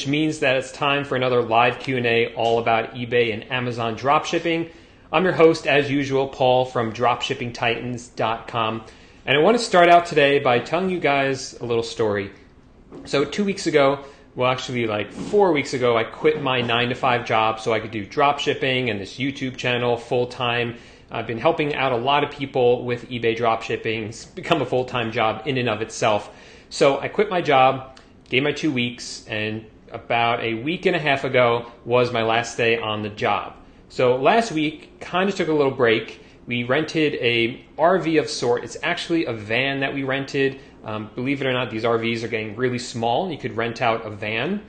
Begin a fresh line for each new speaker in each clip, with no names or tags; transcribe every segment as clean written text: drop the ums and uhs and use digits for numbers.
which means that it's time for another live Q&A all about eBay and Amazon dropshipping. I'm your host, as usual, Paul from dropshippingtitans.com. And I want to start out today by telling you guys a little story. So 2 weeks ago, well, actually like 4 weeks ago, I quit my 9-to-5 job so I could do dropshipping and this YouTube channel full-time. I've been helping out a lot of people with eBay dropshipping. It's become a full-time job in and of itself. So I quit my job, gave my 2 weeks, and about a week and a half ago was my last day on the job. So last week, kind of took a little break. We rented a RV of sort. It's actually a van that we rented. Believe it or not, these RVs are getting really small. You could rent out a van,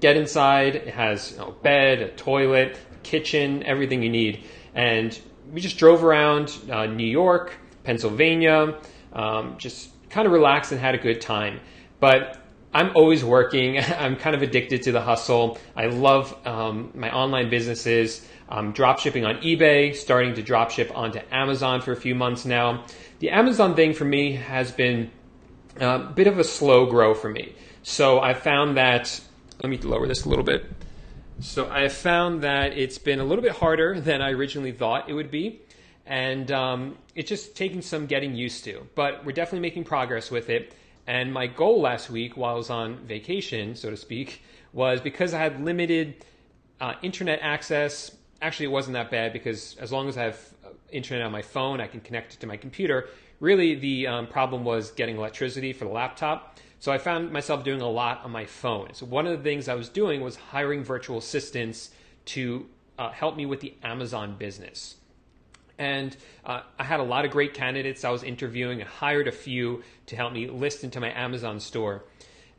get inside. It has a bed, a toilet, kitchen, everything you need. And we just drove around New York, Pennsylvania, just kind of relaxed and had a good time. But I'm always working. I'm kind of addicted to the hustle. I love my online businesses. I'm dropshipping on eBay, starting to dropship onto Amazon for a few months now. The Amazon thing for me has been a bit of a slow grow for me. So I found that, let me lower this a little bit. So I found that it's been a little bit harder than I originally thought it would be. And it's just taking some getting used to. But we're definitely making progress with it. And my goal last week, while I was on vacation, so to speak, was because I had limited internet access. Actually, it wasn't that bad because as long as I have internet on my phone, I can connect it to my computer. Really, the problem was getting electricity for the laptop. So I found myself doing a lot on my phone. So one of the things I was doing was hiring virtual assistants to help me with the Amazon business. And I had a lot of great candidates I was interviewing. I hired a few to help me list into my Amazon store.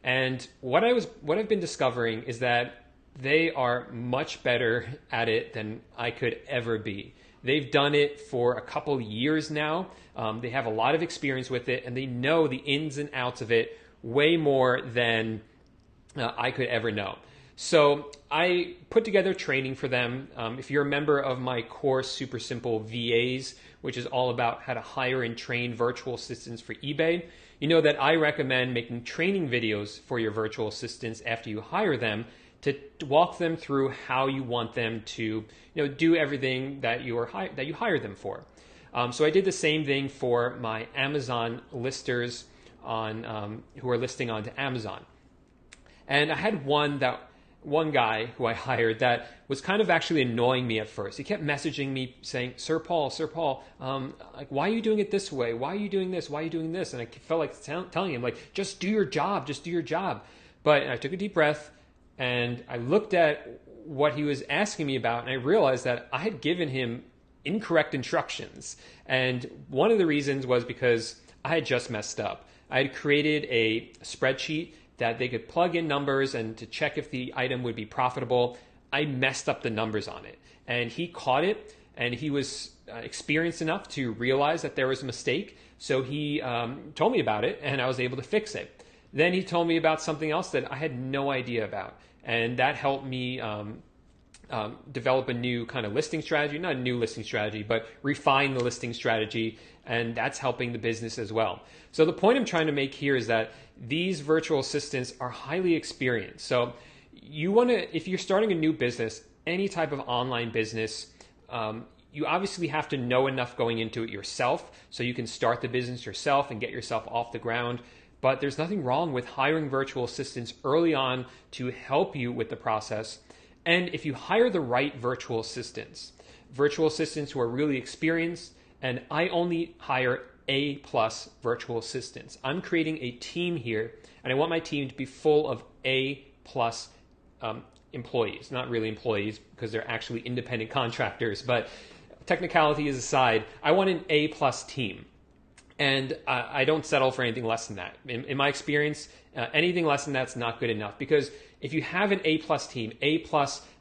And what I've been discovering is that they are much better at it than I could ever be. They've done it for a couple years now. They have a lot of experience with it, and they know the ins and outs of it way more than I could ever know. So I put together training for them. If you're a member of my course, Super Simple VAs, which is all about how to hire and train virtual assistants for eBay, you know that I recommend making training videos for your virtual assistants after you hire them to walk them through how you want them to, do everything that you hired them for. So I did the same thing for my Amazon listers who are listing onto Amazon. And I had one guy who I hired that was kind of actually annoying me at first. He kept messaging me saying, Sir Paul, like, why are you doing it this way? Why are you doing this? Why are you doing this? And I felt like telling him, like, just do your job. But I took a deep breath and I looked at what he was asking me about, and I realized that I had given him incorrect instructions. And one of the reasons was because I had just messed up. I had created a spreadsheet that they could plug in numbers and to check if the item would be profitable. I messed up the numbers on it. And he caught it, and he was experienced enough to realize that there was a mistake. So he told me about it, and I was able to fix it. Then he told me about something else that I had no idea about. And that helped me develop a new kind of listing strategy, not a new listing strategy, but refine the listing strategy. And that's helping the business as well. So the point I'm trying to make here is that these virtual assistants are highly experienced. So if you're starting a new business, any type of online business, you obviously have to know enough going into it yourself so you can start the business yourself and get yourself off the ground. But there's nothing wrong with hiring virtual assistants early on to help you with the process. And if you hire the right virtual assistants who are really experienced, and I only hire A+ virtual assistants. I'm creating a team here, and I want my team to be full of A+ employees. Not really employees because they're actually independent contractors, but technicalities aside, I want an A+ team. And I don't settle for anything less than that. In my experience, anything less than that's not good enough. Because if you have an A+ team, A+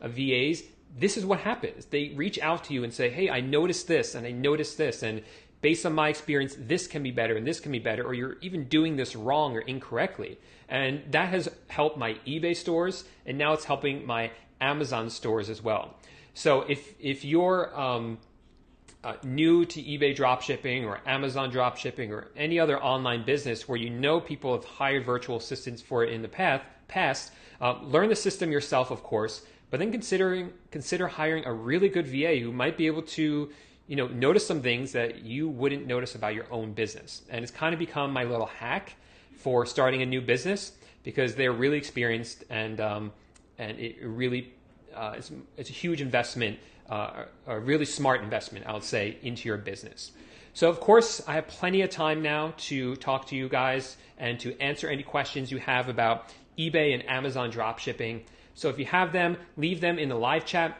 VAs, this is what happens. They reach out to you and say, hey, I noticed this and I noticed this. And based on my experience, this can be better and this can be better. Or you're even doing this wrong or incorrectly. And that has helped my eBay stores. And now it's helping my Amazon stores as well. So if you're new to eBay dropshipping or Amazon dropshipping or any other online business where you know people have hired virtual assistants for it in the past. Learn the system yourself, of course, but then consider hiring a really good VA who might be able to, notice some things that you wouldn't notice about your own business. And it's kind of become my little hack for starting a new business because they're really experienced and it really it's a huge investment, a really smart investment, I would say, into your business. So, of course, I have plenty of time now to talk to you guys and to answer any questions you have about eBay and Amazon dropshipping. So if you have them, leave them in the live chat.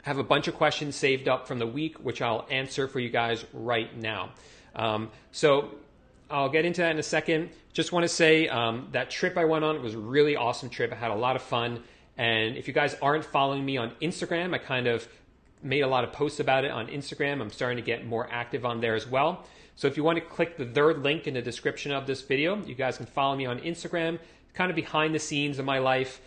I have a bunch of questions saved up from the week, which I'll answer for you guys right now. So I'll get into that in a second. Just want to say that trip I went on was a really awesome trip. I had a lot of fun. And if you guys aren't following me on Instagram, I kind of made a lot of posts about it on Instagram. I'm starting to get more active on there as well. So if you want to click the third link in the description of this video, you guys can follow me on Instagram, kind of behind the scenes of my life,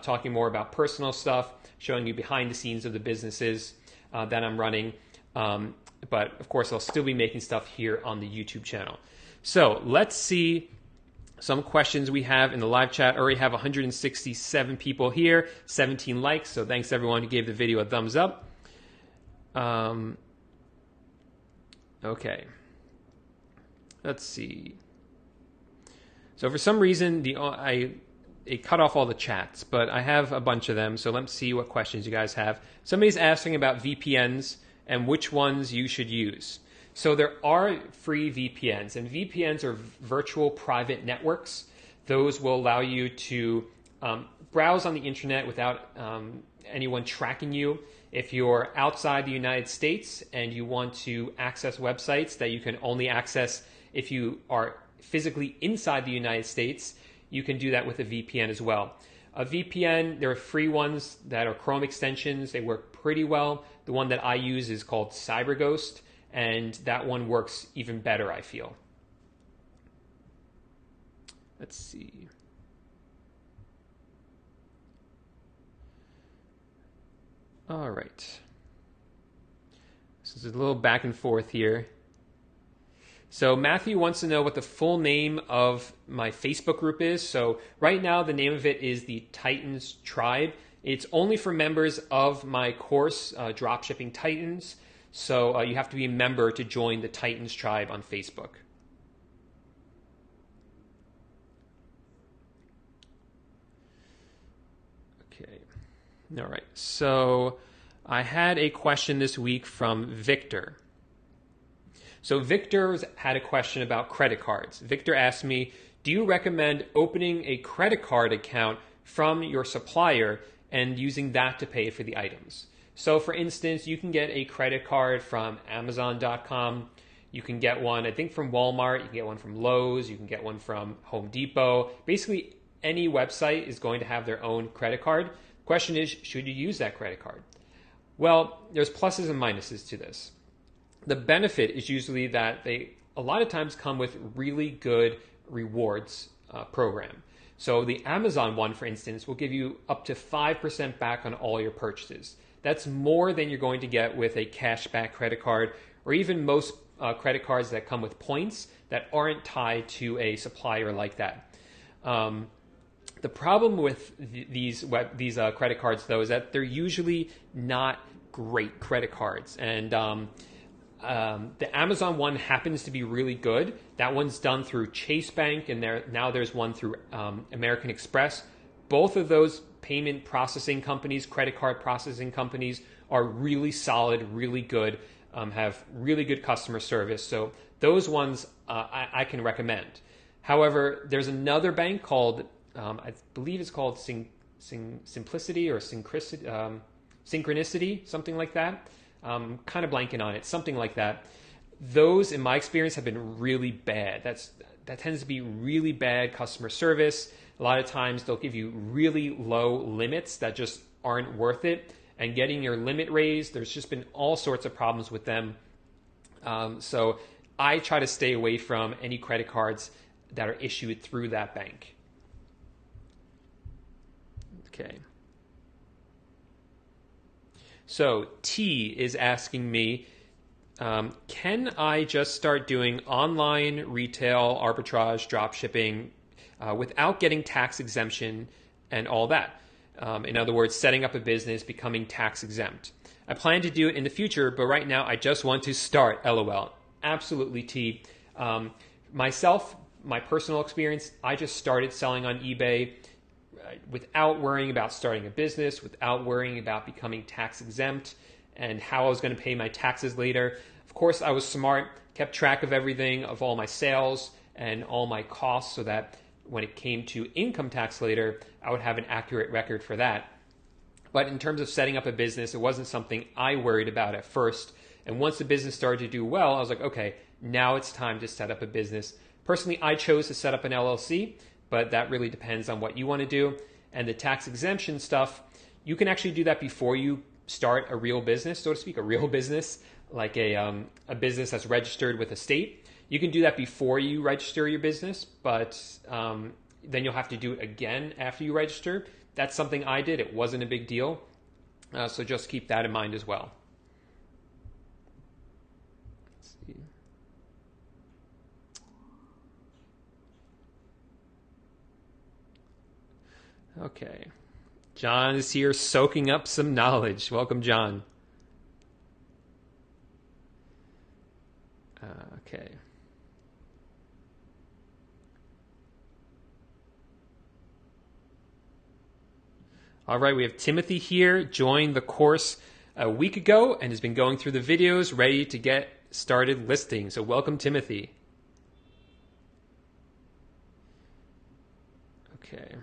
talking more about personal stuff, showing you behind the scenes of the businesses that I'm running. But of course, I'll still be making stuff here on the YouTube channel. So let's see some questions we have in the live chat. I already have 167 people here, 17 likes. So thanks everyone who gave the video a thumbs up. Okay. Let's see. So for some reason, it cut off all the chats, but I have a bunch of them. So let's see what questions you guys have. Somebody's asking about VPNs and which ones you should use. So there are free VPNs, and VPNs are virtual private networks. Those will allow you to browse on the internet without anyone tracking you. If you're outside the United States and you want to access websites that you can only access if you are physically inside the United States, you can do that with a VPN as well. A VPN, there are free ones that are Chrome extensions. They work pretty well. The one that I use is called CyberGhost, and that one works even better, I feel. Let's see. All right. This is a little back and forth here. So Matthew wants to know what the full name of my Facebook group is. So right now the name of it is the Titans Tribe. It's only for members of my course, Dropshipping Titans. So you have to be a member to join the Titans Tribe on Facebook. Okay. All right. So I had a question this week from Victor. So Victor had a question about credit cards. Victor asked me, do you recommend opening a credit card account from your supplier and using that to pay for the items? So for instance, you can get a credit card from Amazon.com. You can get one, I think, from Walmart. You can get one from Lowe's. You can get one from Home Depot. Basically, any website is going to have their own credit card. The question is, should you use that credit card? Well, there's pluses and minuses to this. The benefit is usually that they a lot of times come with really good rewards program. So the Amazon one, for instance, will give you up to 5% back on all your purchases. That's more than you're going to get with a cashback credit card or even most credit cards that come with points that aren't tied to a supplier like that. The problem with these credit cards, though, is that they're usually not great credit cards. And the Amazon one happens to be really good. That one's done through Chase Bank, and now there's one through American Express. Both of those payment processing companies, credit card processing companies, are really solid, really good, have really good customer service. So those ones I can recommend. However, there's another bank called, I believe it's called Simplicity or Synchronicity, something like that. Kind of blanking on it, something like that. Those, in my experience, have been really bad. That tends to be really bad customer service. A lot of times they'll give you really low limits that just aren't worth it. And getting your limit raised, there's just been all sorts of problems with them. So I try to stay away from any credit cards that are issued through that bank. Okay. So T is asking me, can I just start doing online retail, arbitrage, drop shipping without getting tax exemption and all that. In other words, setting up a business, becoming tax exempt. I plan to do it in the future, but right now I just want to start, LOL. Absolutely, T. Myself, my personal experience, I just started selling on eBay without worrying about starting a business, without worrying about becoming tax exempt and how I was going to pay my taxes later. Of course, I was smart, kept track of everything, of all my sales and all my costs, so that when it came to income tax later, I would have an accurate record for that. But in terms of setting up a business, it wasn't something I worried about at first. And once the business started to do well, I was like, okay, now it's time to set up a business. Personally, I chose to set up an LLC, but that really depends on what you want to do. And the tax exemption stuff, you can actually do that before you start a real business, so to speak, a real business, like a business that's registered with a state. You can do that before you register your business, but then you'll have to do it again after you register. That's something I did. It wasn't a big deal. So just keep that in mind as well. Let's see. Okay. John is here soaking up some knowledge. Welcome, John. Okay. All right, we have Timothy here, joined the course a week ago and has been going through the videos, ready to get started listing. So welcome, Timothy. Okay.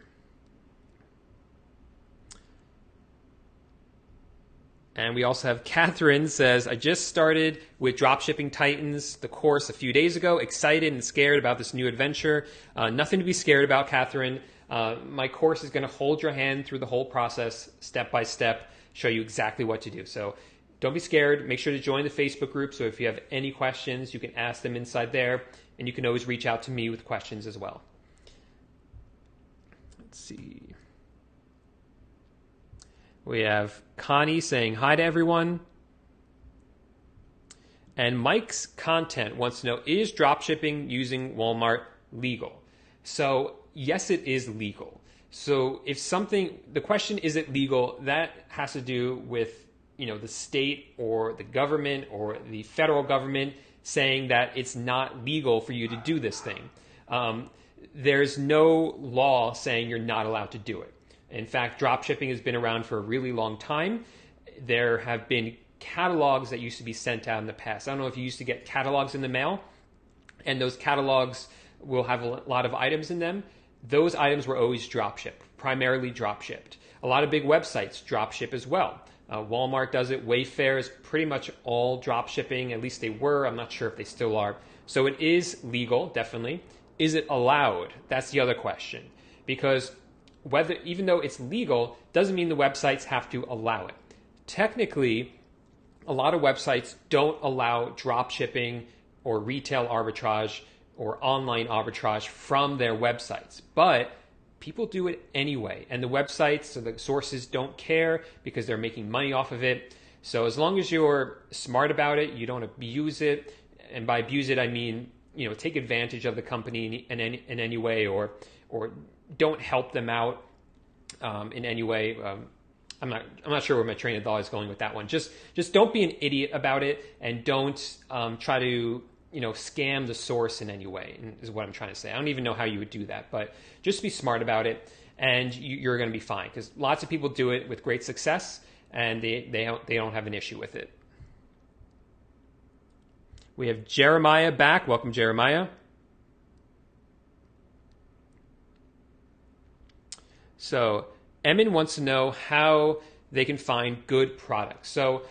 And we also have Catherine says, I just started with Dropshipping Titans, the course, a few days ago. Excited and scared about this new adventure. Nothing to be scared about, Catherine. My course is going to hold your hand through the whole process, step by step, show you exactly what to do. So don't be scared. Make sure to join the Facebook group. So if you have any questions, you can ask them inside there. And you can always reach out to me with questions as well. Let's see. We have Connie saying hi to everyone. And Mike's Content wants to know, is dropshipping using Walmart legal? So yes, it is legal. So if something, the question, is it legal? That has to do with, the state or the government or the federal government saying that it's not legal for you to do this thing. There's no law saying you're not allowed to do it. In fact, dropshipping has been around for a really long time. There have been catalogs that used to be sent out in the past. I don't know if you used to get catalogs in the mail, and those catalogs will have a lot of items in them. Those items were always dropshipped, primarily dropshipped. A lot of big websites dropship as well. Walmart does it. Wayfair is pretty much all dropshipping. At least they were. I'm not sure if they still are. So it is legal, definitely. Is it allowed? That's the other question. Because even though it's legal, doesn't mean the websites have to allow it. Technically, a lot of websites don't allow drop shipping or retail arbitrage or online arbitrage from their websites, but people do it anyway. And the websites or the sources don't care because they're making money off of it. So as long as you're smart about it, you don't abuse it. And by abuse it, I mean, take advantage of the company in any way, or don't help them out in any way. I'm not sure where my train of thought is going with that one. Just don't be an idiot about it, and don't try to scam the source in any way, is what I'm trying to say. I don't even know how you would do that, but just be smart about it, and you're going to be fine. Because lots of people do it with great success, and they don't have an issue with it. We have Jeremiah back. Welcome, Jeremiah. So Emin wants to know how they can find good products. So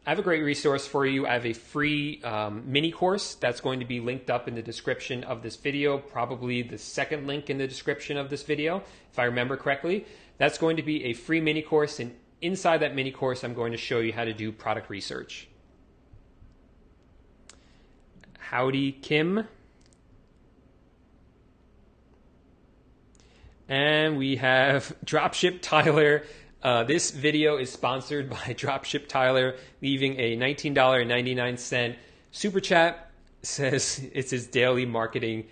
I have a great resource for you. I have a free mini course that's going to be linked up in the description of this video, probably the second link in the description of this video, if I remember correctly. That's going to be a free mini course, and inside that mini course, I'm going to show you how to do product research. Howdy, Kim. And we have Dropship Tyler. This video is sponsored by Dropship Tyler, leaving a $19.99 super chat. Says it's his daily marketing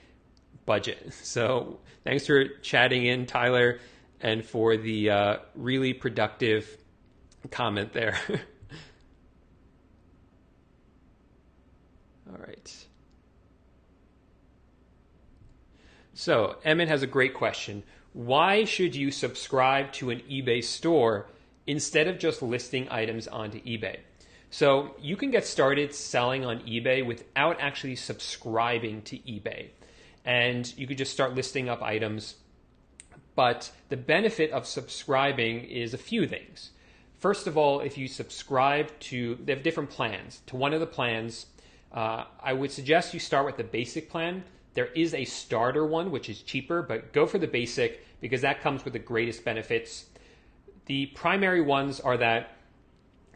budget. So thanks for chatting in, Tyler. and for the really productive comment there. All right. So, Emmett has a great question. Why should you subscribe to an eBay store instead of just listing items onto eBay? So, you can get started selling on eBay without actually subscribing to eBay. And you could just start listing up items. But the benefit of subscribing is a few things. First of all, if you subscribe to, they have different plans. To one of the plans, I would suggest you start with the basic plan. There is a starter one, which is cheaper, but go for the basic because that comes with the greatest benefits. The primary ones are that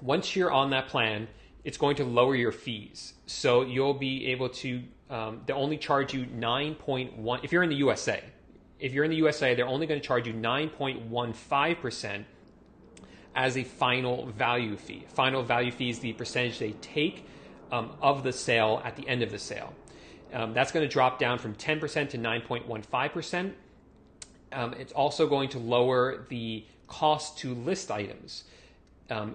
once you're on that plan, it's going to lower your fees. So you'll be able to, they'll only charge you 9.1, if you're in the USA. If you're in the USA, they're only going to charge you 9.15% as a final value fee. Final value fee is the percentage they take of the sale at the end of the sale. That's going to drop down from 10% to 9.15%. It's also going to lower the cost to list items.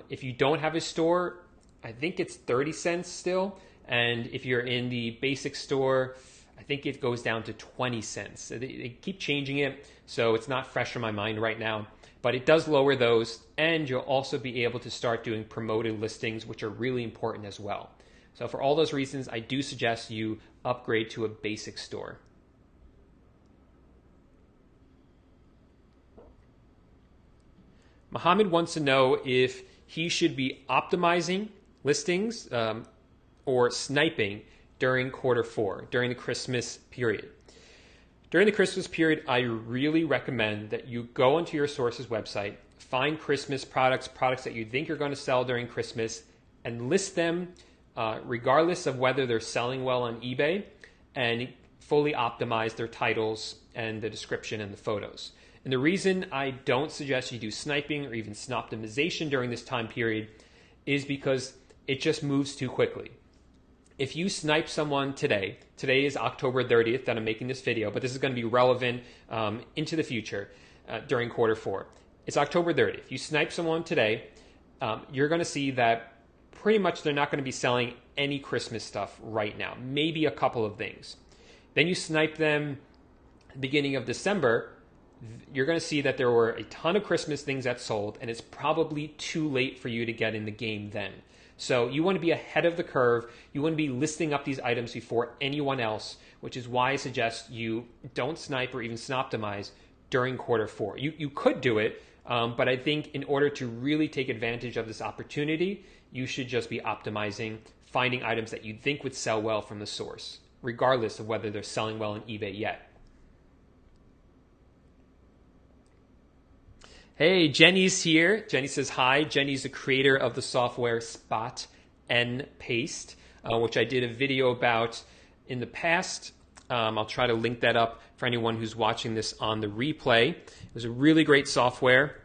If you don't have a store, I think it's 30 cents still. And if you're in the basic store, I think it goes down to 20 cents. They keep changing it, so it's not fresh in my mind right now. But it does lower those, and you'll also be able to start doing promoted listings, which are really important as well. So for all those reasons, I do suggest you upgrade to a basic store. Mohammed wants to know if he should be optimizing listings or sniping during quarter 4, during the Christmas period. During the Christmas period, I really recommend that you go onto your source's website, find Christmas products that you think are going to sell during Christmas, and list them regardless of whether they're selling well on eBay, and fully optimize their titles and the description and the photos. And the reason I don't suggest you do sniping or even snoptimization during this time period is because it just moves too quickly. If you snipe someone today is October 30th that I'm making this video, but this is going to be relevant into the future during quarter 4. It's October 30th. If you snipe someone today, you're going to see that pretty much they're not going to be selling any Christmas stuff right now, maybe a couple of things. Then you snipe them beginning of December, you're going to see that there were a ton of Christmas things that sold, and it's probably too late for you to get in the game then. So you want to be ahead of the curve. You want to be listing up these items before anyone else, which is why I suggest you don't snipe or even snoptimize during quarter 4. You could do it, but I think in order to really take advantage of this opportunity, you should just be optimizing, finding items that you think would sell well from the source, regardless of whether they're selling well on eBay yet. Hey, Jenny's here. Jenny says hi. Jenny's the creator of the software Spot and Paste, which I did a video about in the past. I'll try to link that up for anyone who's watching this on the replay. It was a really great software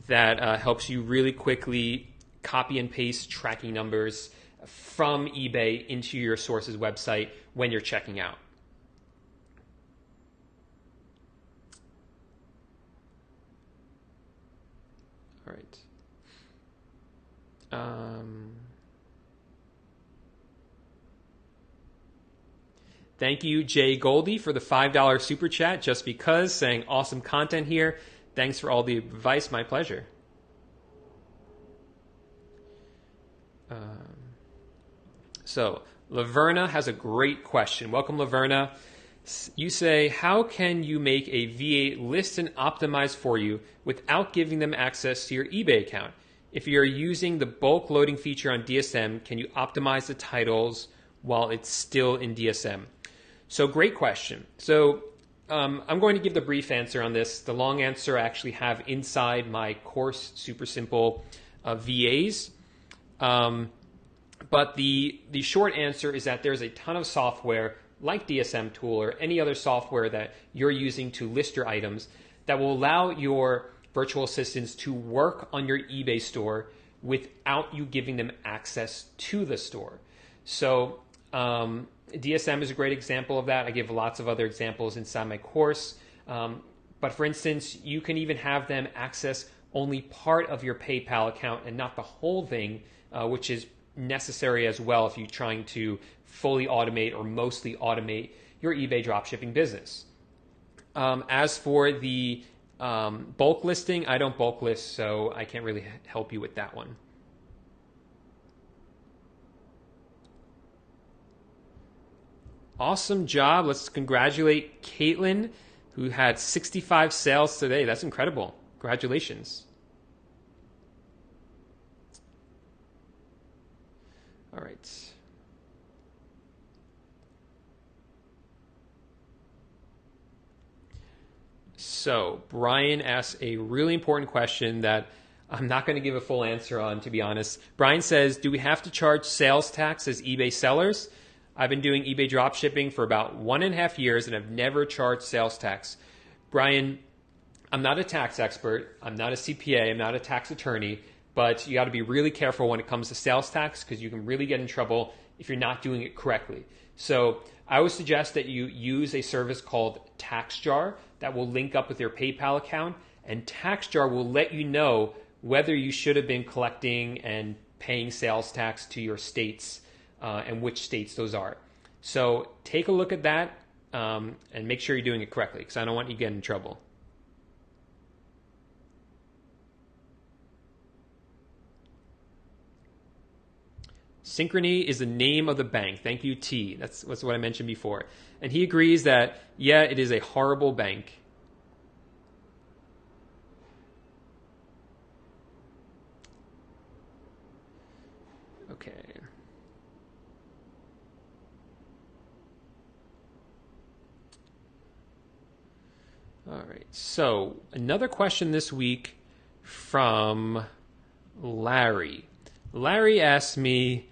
that helps you really quickly copy and paste tracking numbers from eBay into your source's website when you're checking out. All right. Thank you, Jay Goldie, for the $5 super chat, just because, saying awesome content here. Thanks for all the advice. My pleasure. So, Laverna has a great question. Welcome, Laverna. You say, how can you make a V8 list and optimize for you without giving them access to your eBay account? If you're using the bulk loading feature on DSM, can you optimize the titles while it's still in DSM? So great question. So I'm going to give the brief answer on this. The long answer I actually have inside my course, Super Simple VAs. But the short answer is that there's a ton of software like DSM Tool or any other software that you're using to list your items that will allow your virtual assistants to work on your eBay store without you giving them access to the store. So DSM is a great example of that. I give lots of other examples inside my course. But for instance, you can even have them access only part of your PayPal account and not the whole thing, which is necessary as well if you're trying to fully automate or mostly automate your eBay dropshipping business. As for the bulk listing, I don't bulk list, so I can't really help you with that one. Awesome job. Let's congratulate Caitlin, who had 65 sales today. That's incredible. Congratulations. All right. So Brian asks a really important question that I'm not going to give a full answer on, to be honest. Brian says, do we have to charge sales tax as eBay sellers? I've been doing eBay dropshipping for about 1.5 years and I've never charged sales tax. Brian, I'm not a tax expert. I'm not a CPA. I'm not a tax attorney, but you got to be really careful when it comes to sales tax because you can really get in trouble if you're not doing it correctly. So I would suggest that you use a service called TaxJar that will link up with your PayPal account, and TaxJar will let you know whether you should have been collecting and paying sales tax to your states and which states those are. So take a look at that and make sure you're doing it correctly because I don't want you to get in trouble. Synchrony is the name of the bank. Thank you, T. That's what I mentioned before. And he agrees that, yeah, it is a horrible bank. Okay. All right. So another question this week from Larry. Larry asked me,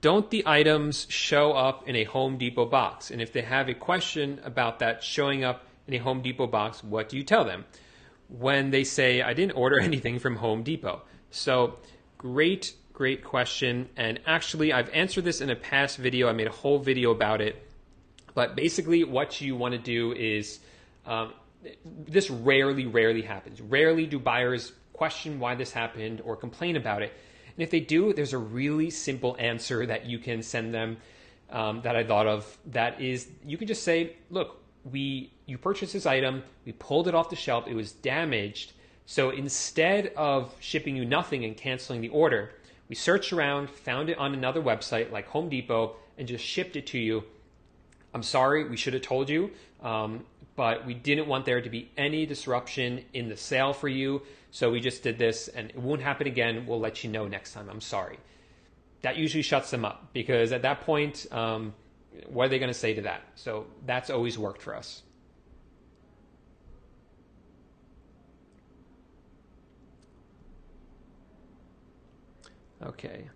don't the items show up in a Home Depot box? And if they have a question about that showing up in a Home Depot box, what do you tell them? When they say, I didn't order anything from Home Depot. So great question. And actually, I've answered this in a past video. I made a whole video about it. But basically, what you want to do is, this rarely happens. Rarely do buyers question why this happened or complain about it. And if they do, there's a really simple answer that you can send them that I thought of. That is, you can just say, look, you purchased this item, we pulled it off the shelf, it was damaged. So instead of shipping you nothing and canceling the order, we searched around, found it on another website like Home Depot, and just shipped it to you. I'm sorry, we should have told you, but we didn't want there to be any disruption in the sale for you. So we just did this and it won't happen again. We'll let you know next time. I'm sorry. That usually shuts them up because at that point, what are they going to say to that? So that's always worked for us. Okay.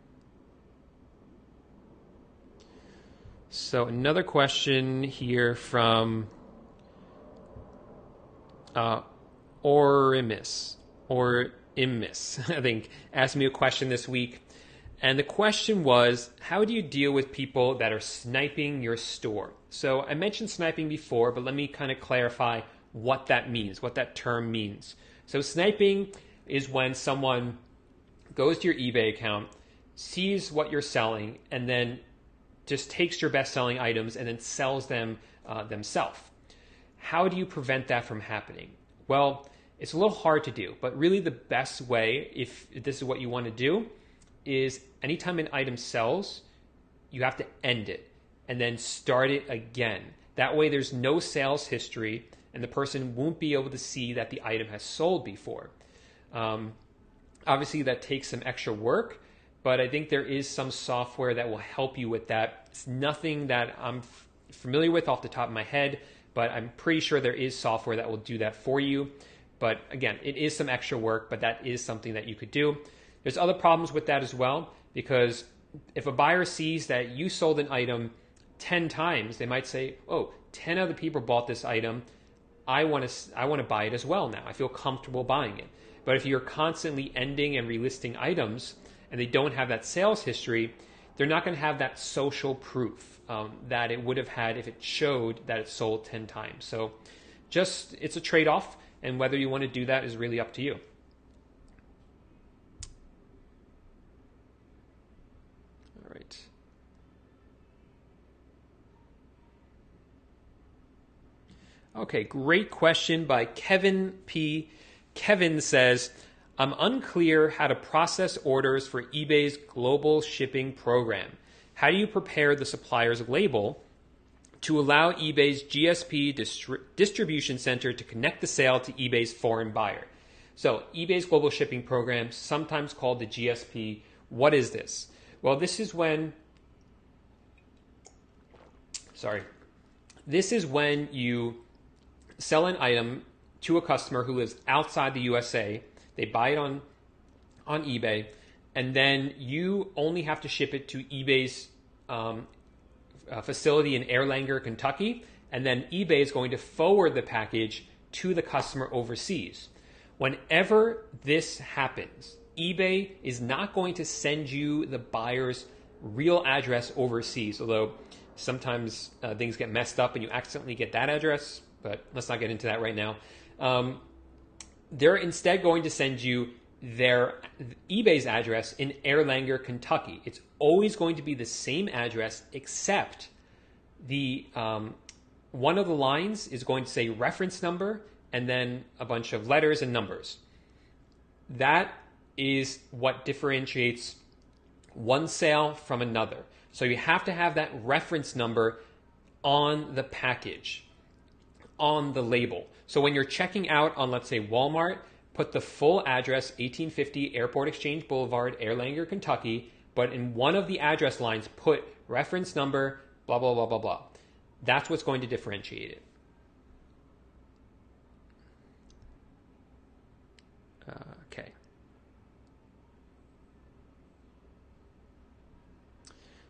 So another question here from Orimus, I think, asked me a question this week. And the question was, how do you deal with people that are sniping your store? So I mentioned sniping before, but let me kind of clarify what that means, what that term means. So sniping is when someone goes to your eBay account, sees what you're selling, and then just takes your best-selling items and then sells them themselves. How do you prevent that from happening? Well, it's a little hard to do, but really the best way, if this is what you want to do, is anytime an item sells, you have to end it and then start it again. That way there's no sales history and the person won't be able to see that the item has sold before. Obviously that takes some extra work, but I think there is some software that will help you with that. It's nothing that I'm familiar with off the top of my head, but I'm pretty sure there is software that will do that for you. But again, it is some extra work, but that is something that you could do. There's other problems with that as well, because if a buyer sees that you sold an item 10 times, they might say, oh, 10 other people bought this item. I want to buy it as well now. I feel comfortable buying it. But if you're constantly ending and relisting items and they don't have that sales history, they're not going to have that social proof that it would have had if it showed that it sold 10 times. So it's a trade-off. And whether you want to do that is really up to you. All right. Okay, great question by Kevin P. Kevin says, I'm unclear how to process orders for eBay's global shipping program. How do you prepare the supplier's label to allow eBay's GSP distribution center to connect the sale to eBay's foreign buyer? So eBay's global shipping program, sometimes called the GSP, what is this? Well, this is when you sell an item to a customer who lives outside the USA. They buy it on eBay, and then you only have to ship it to eBay's facility in Erlanger, Kentucky, and then eBay is going to forward the package to the customer overseas. Whenever this happens, eBay is not going to send you the buyer's real address overseas, although sometimes things get messed up and you accidentally get that address, but let's not get into that right now. They're instead going to send you eBay's address in Erlanger, Kentucky. It's always going to be the same address, except the one of the lines is going to say reference number and then a bunch of letters and numbers. That is what differentiates one sale from another. So you have to have that reference number on the package, on the label. So when you're checking out on, let's say, Walmart, put the full address, 1850 Airport Exchange Boulevard, Erlanger, Kentucky, but in one of the address lines, put reference number, blah, blah, blah, blah, blah. That's what's going to differentiate it. Okay.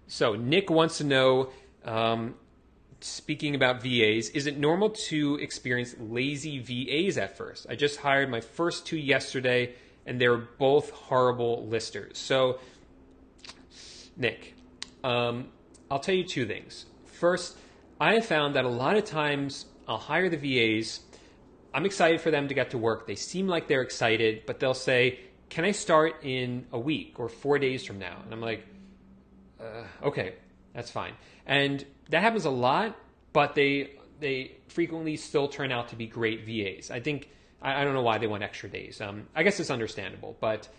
So Nick wants to know, speaking about VAs, is it normal to experience lazy VAs at first? I just hired my first 2 yesterday, and they were both horrible listers. So, Nick, I'll tell you 2 things. First, I have found that a lot of times I'll hire the VAs. I'm excited for them to get to work. They seem like they're excited, but they'll say, can I start in a week or 4 days from now? And I'm like, okay, that's fine. And that happens a lot, but they frequently still turn out to be great VAs. I think, I don't know why they want extra days. I guess it's understandable, but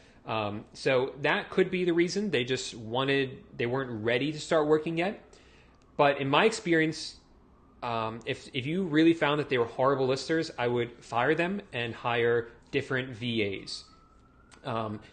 so that could be the reason. They weren't ready to start working yet. But in my experience, if you really found that they were horrible listers, I would fire them and hire different VAs.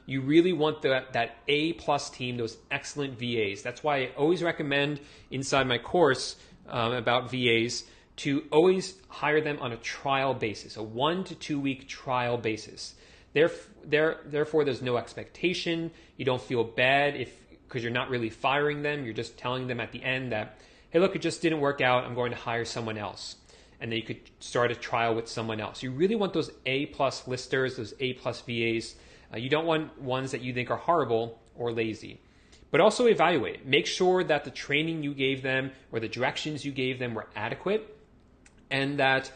You really want that A+ team, those excellent VAs. That's why I always recommend inside my course about VAs to always hire them on a trial basis, a 1 to 2 week trial basis. Therefore, there's no expectation. You don't feel bad because you're not really firing them. You're just telling them at the end that, hey, look, it just didn't work out. I'm going to hire someone else. And then you could start a trial with someone else. You really want those A+ listers, those A+ VAs. You don't want ones that you think are horrible or lazy. But also evaluate it. Make sure that the training you gave them or the directions you gave them were adequate and that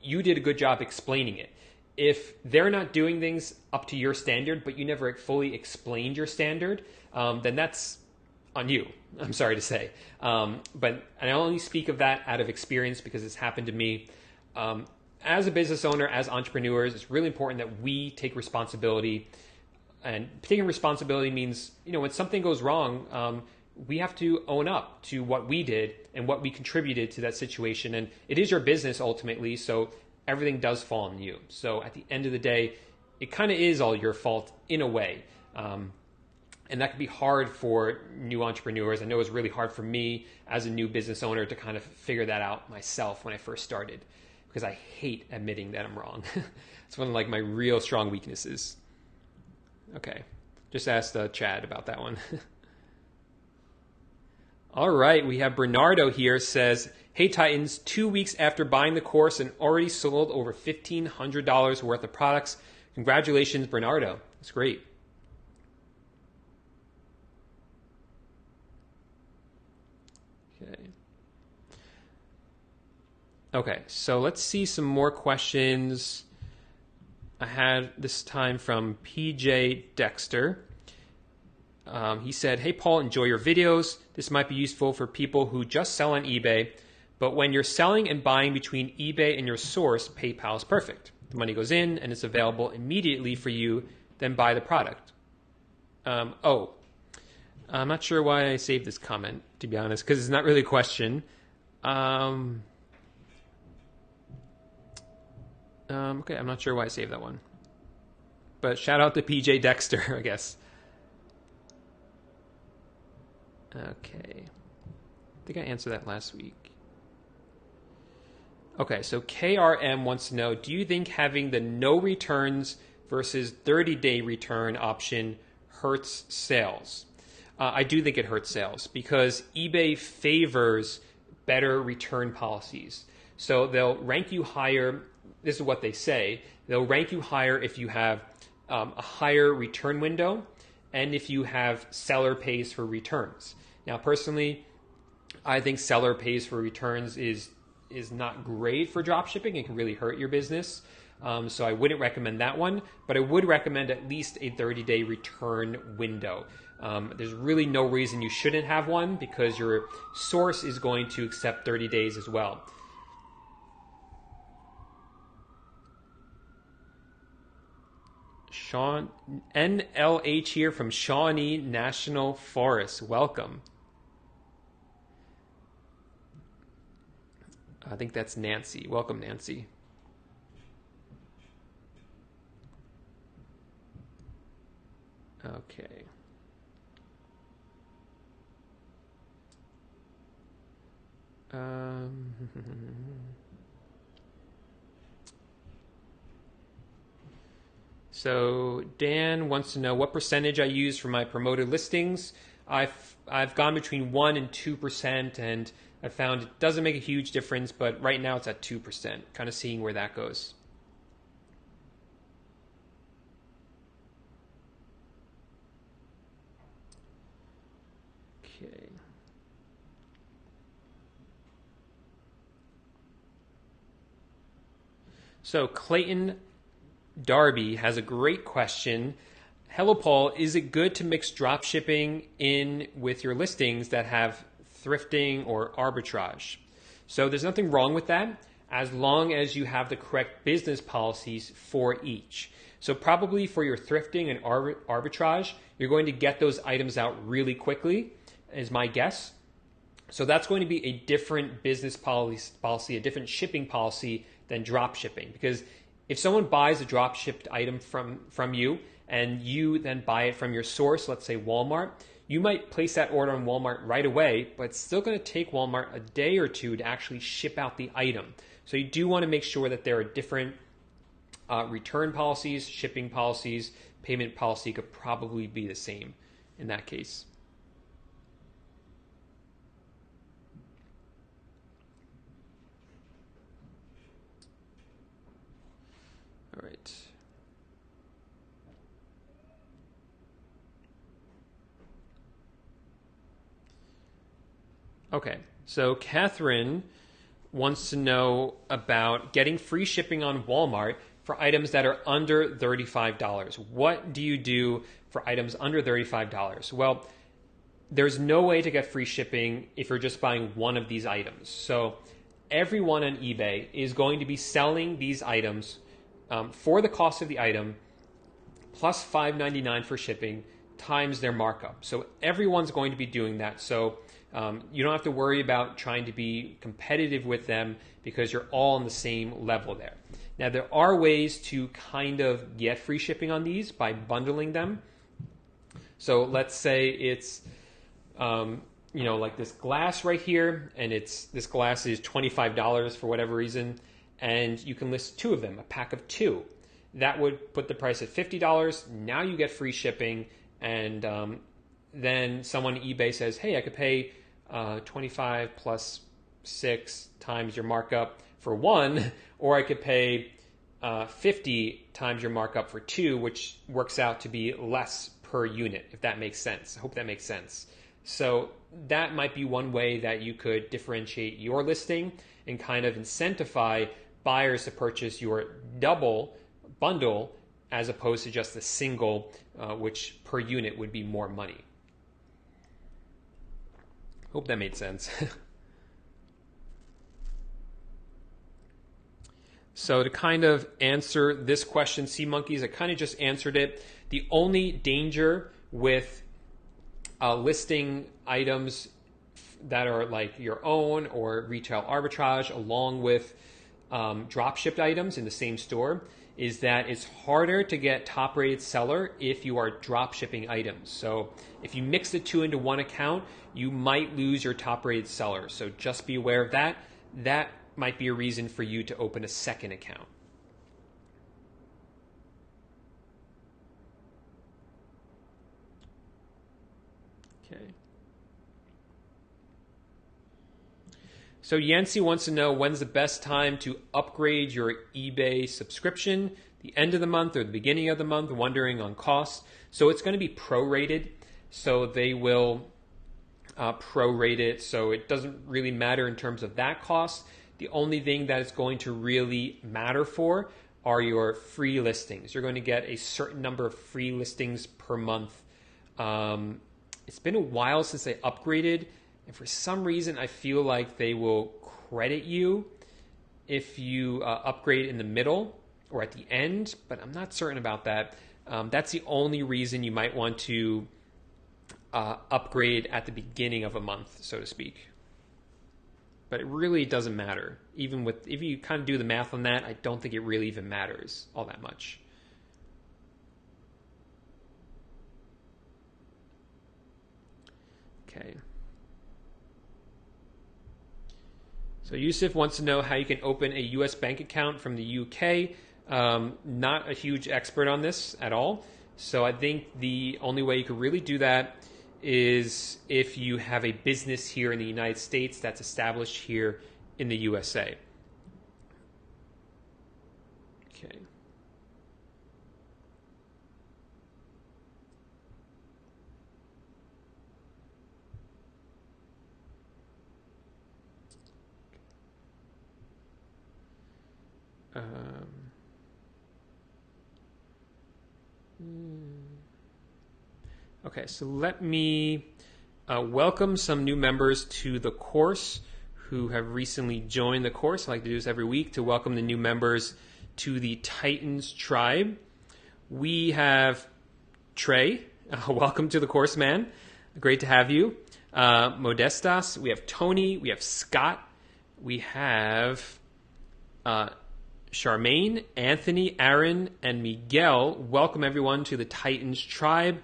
you did a good job explaining it. If they're not doing things up to your standard, but you never fully explained your standard, then that's on you, I'm sorry to say. But I only speak of that out of experience because it's happened to me. As a business owner, as entrepreneurs, it's really important that we take responsibility. And taking responsibility means, when something goes wrong, we have to own up to what we did and what we contributed to that situation. And it is your business ultimately, so everything does fall on you. So at the end of the day, it kind of is all your fault in a way. And that can be hard for new entrepreneurs. I know it was really hard for me as a new business owner to kind of figure that out myself when I first started, because I hate admitting that I'm wrong. It's one of my real strong weaknesses. Okay, just asked Chad about that one. All right, we have Bernardo here says, hey Titans, 2 weeks after buying the course and already sold over $1,500 worth of products. Congratulations, Bernardo. That's great. Okay, so let's see some more questions. I had this time from PJ Dexter. He said, "Hey Paul, enjoy your videos. This might be useful for people who just sell on eBay, but when you're selling and buying between eBay and your source, PayPal is perfect. The money goes in and it's available immediately for you, then buy the product." I'm not sure why I saved this comment, to be honest, because it's not really a question. Okay, I'm not sure why I saved that one. But shout out to PJ Dexter, I guess. Okay. I think I answered that last week. Okay, so KRM wants to know, do you think having the no returns versus 30-day return option hurts sales? I do think it hurts sales because eBay favors better return policies. So they'll rank you higher. This is what they say. They'll rank you higher if you have a higher return window and if you have seller pays for returns. Now, personally, I think seller pays for returns is not great for dropshipping. It can really hurt your business. So I wouldn't recommend that one, but I would recommend at least a 30-day return window. There's really no reason you shouldn't have one because your source is going to accept 30 days as well. Sean NLH here from Shawnee National Forest. Welcome. I think that's Nancy. Welcome, Nancy. Okay. So Dan wants to know what percentage I use for my promoted listings. I've gone between 1% and 2%, and I found it doesn't make a huge difference, but right now it's at 2%, kind of seeing where that goes. Okay. So Clayton Darby has a great question. Hello, Paul. Is it good to mix drop shipping in with your listings that have thrifting or arbitrage? So there's nothing wrong with that as long as you have the correct business policies for each. So probably for your thrifting and arbitrage, you're going to get those items out really quickly, is my guess. So that's going to be a different business policy, a different shipping policy than drop shipping. Because if someone buys a drop shipped item from you and you then buy it from your source, let's say Walmart, you might place that order on Walmart right away, but it's still going to take Walmart a day or two to actually ship out the item. So you do want to make sure that there are different return policies, shipping policies, payment policy could probably be the same in that case. All right. Okay, so Catherine wants to know about getting free shipping on Walmart for items that are under $35. What do you do for items under $35? Well, there's no way to get free shipping if you're just buying one of these items. So everyone on eBay is going to be selling these items for the cost of the item plus $5.99 for shipping times their markup. So everyone's going to be doing that. So you don't have to worry about trying to be competitive with them because you're all on the same level there. Now, there are ways to kind of get free shipping on these by bundling them. So let's say it's, like this glass right here, and this glass is $25 for whatever reason, and you can list two of them, a pack of two. That would put the price at $50. Now you get free shipping, and then someone on eBay says, hey, I could pay 25 plus 6 times your markup for one, or I could pay 50 times your markup for two, which works out to be less per unit, if that makes sense. I hope that makes sense. So that might be one way that you could differentiate your listing and kind of incentivize buyers to purchase your double bundle as opposed to just a single, which per unit would be more money. Hope that made sense. So to kind of answer this question, Sea Monkeys, I kind of just answered it. The only danger with listing items that are like your own or retail arbitrage along with drop shipped items in the same store is that it's harder to get top rated seller if you are drop shipping items. So if you mix the two into one account, you might lose your top rated seller. So just be aware of that. That might be a reason for you to open a second account. Okay. So Yancy wants to know when's the best time to upgrade your eBay subscription, the end of the month or the beginning of the month, wondering on costs. So it's going to be prorated. So they will prorate it. So it doesn't really matter in terms of that cost. The only thing that it's going to really matter for are your free listings. You're going to get a certain number of free listings per month. It's been a while since they upgraded, and for some reason I feel like they will credit you if you upgrade in the middle or at the end, but I'm not certain about that. That's the only reason you might want to upgrade at the beginning of a month, so to speak. But it really doesn't matter. Even with, if you kind of do the math on that, I don't think it really even matters all that much. Okay. So Yusuf wants to know how you can open a US bank account from the UK. Not a huge expert on this at all. So I think the only way you could really do that is if you have a business here in the United States that's established here in the USA. Okay. Okay, so let me welcome some new members to the course who have recently joined the course. I like to do this every week to welcome the new members to the Titans tribe. We have Trey. Welcome to the course, man. Great to have you. Modestas. We have Tony. We have Scott. We have Charmaine, Anthony, Aaron, and Miguel. Welcome everyone to the Titans tribe.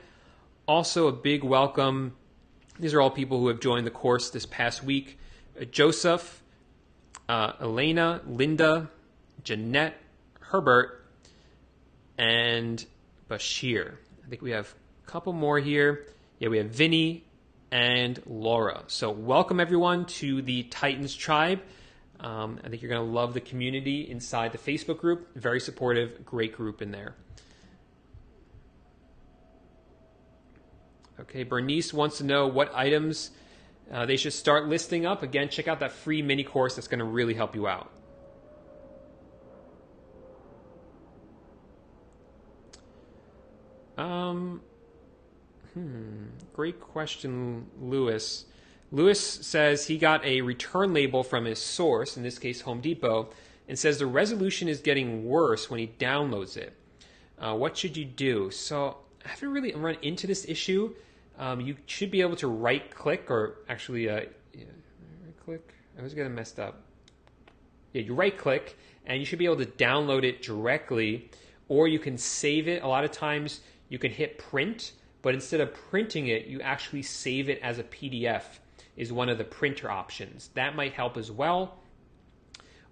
Also a big welcome. These are all people who have joined the course this past week. Joseph, Elena, Linda, Jeanette, Herbert, and Bashir. I think we have a couple more here. Yeah, we have Vinny and Laura. So welcome everyone to the Titans tribe. I think you're going to love the community inside the Facebook group. Very supportive, great group in there. Okay, Bernice wants to know what items they should start listing up. Again, check out that free mini course that's going to really help you out. Great question, Lewis. Lewis says he got a return label from his source, in this case Home Depot, and says the resolution is getting worse when he downloads it. What should you do? So I haven't really run into this issue. You should be able to right-click, or actually, right-click. I always get it messed up. Yeah, you right-click, and you should be able to download it directly, or you can save it. A lot of times you can hit print, but instead of printing it, you actually save it as a PDF, is one of the printer options. That might help as well.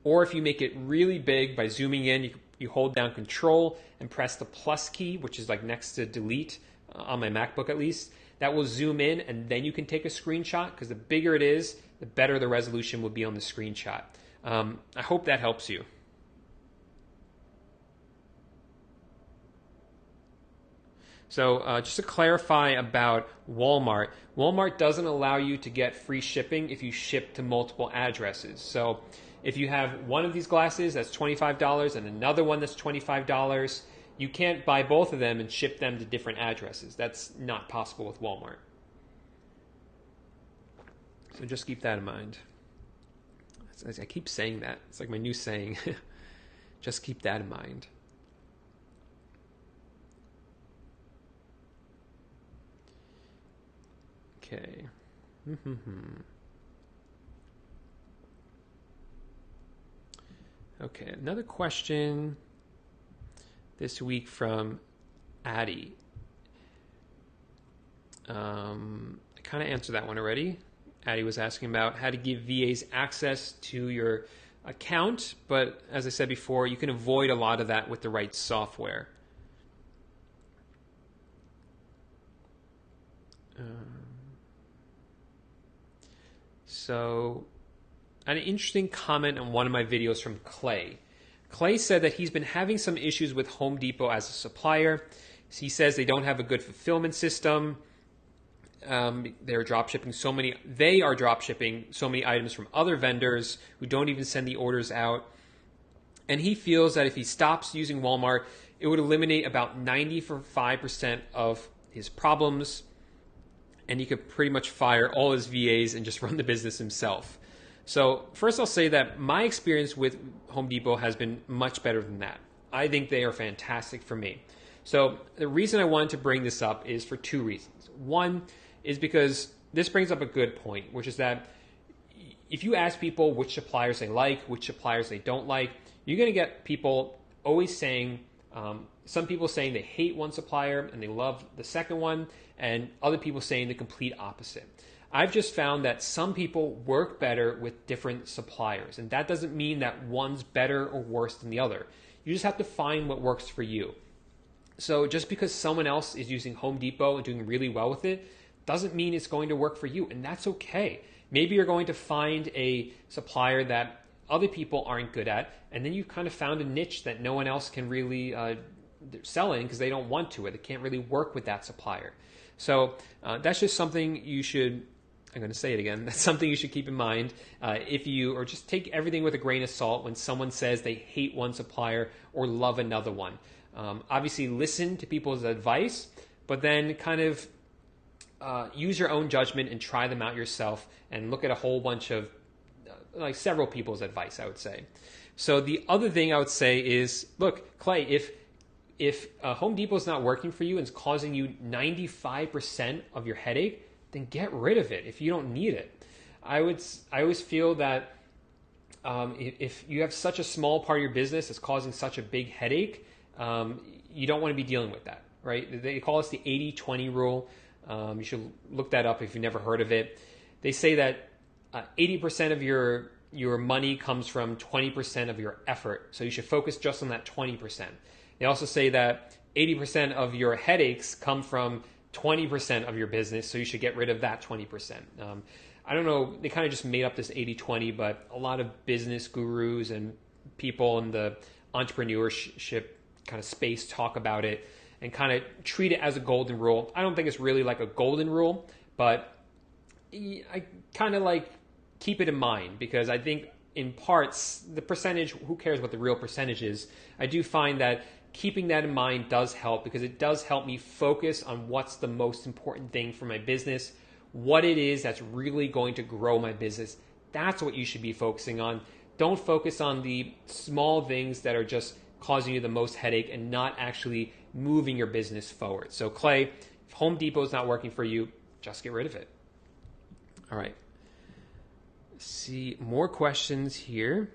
Or if you make it really big by zooming in, you hold down Control and press the plus key, which is like next to delete on my MacBook at least. That will zoom in, and then you can take a screenshot, because the bigger it is, the better the resolution will be on the screenshot. I hope that helps you. So just to clarify about Walmart, Walmart doesn't allow you to get free shipping if you ship to multiple addresses. So if you have one of these glasses that's $25 and another one that's $25, you can't buy both of them and ship them to different addresses. That's not possible with Walmart. So just keep that in mind. I keep saying that. It's like my new saying. Just keep that in mind. Okay. Okay, another question this week from Addie. I kind of answered that one already. Addie was asking about how to give VAs access to your account, but as I said before, you can avoid a lot of that with the right software. So, an interesting comment on one of my videos from Clay. Clay said that he's been having some issues with Home Depot as a supplier. He says they don't have a good fulfillment system. They are dropshipping so many items from other vendors who don't even send the orders out. And he feels that if he stops using Walmart, it would eliminate about 95% of his problems, and he could pretty much fire all his VAs and just run the business himself. So first I'll say that my experience with Home Depot has been much better than that. I think they are fantastic for me. So the reason I wanted to bring this up is for two reasons. One is because this brings up a good point, which is that if you ask people which suppliers they like, which suppliers they don't like, you're going to get people always saying, some people saying they hate one supplier and they love the second one, and other people saying the complete opposite. I've just found that some people work better with different suppliers, and that doesn't mean that one's better or worse than the other. You just have to find what works for you. So just because someone else is using Home Depot and doing really well with it doesn't mean it's going to work for you, and that's okay. Maybe you're going to find a supplier that other people aren't good at, and then you've kind of found a niche that no one else can really sell in because they don't want to, or they can't really work with that supplier. So that's just something you should, I'm going to say it again, that's something you should keep in mind or just take everything with a grain of salt when someone says they hate one supplier or love another one. Obviously listen to people's advice, but then kind of use your own judgment and try them out yourself and look at a whole bunch of, like several people's advice, I would say. So the other thing I would say is, look, Clay, if Home Depot is not working for you and it's causing you 95% of your headache, then get rid of it if you don't need it. I always feel that if you have such a small part of your business that's causing such a big headache, you don't want to be dealing with that, right? They call this the 80-20 rule. You should look that up if you've never heard of it. They say that 80% of your money comes from 20% of your effort. So you should focus just on that 20%. They also say that 80% of your headaches come from 20% of your business. So you should get rid of that 20%. I don't know, they kind of just made up this 80-20, but a lot of business gurus and people in the entrepreneurship kind of space talk about it and kind of treat it as a golden rule. I don't think it's really like a golden rule, but I kind of like keep it in mind because I think in parts, the percentage, who cares what the real percentage is? I do find that keeping that in mind does help because it does help me focus on what's the most important thing for my business, what it is that's really going to grow my business. That's what you should be focusing on. Don't focus on the small things that are just causing you the most headache and not actually moving your business forward. So Clay, if Home Depot is not working for you, just get rid of it. All right. See more questions here.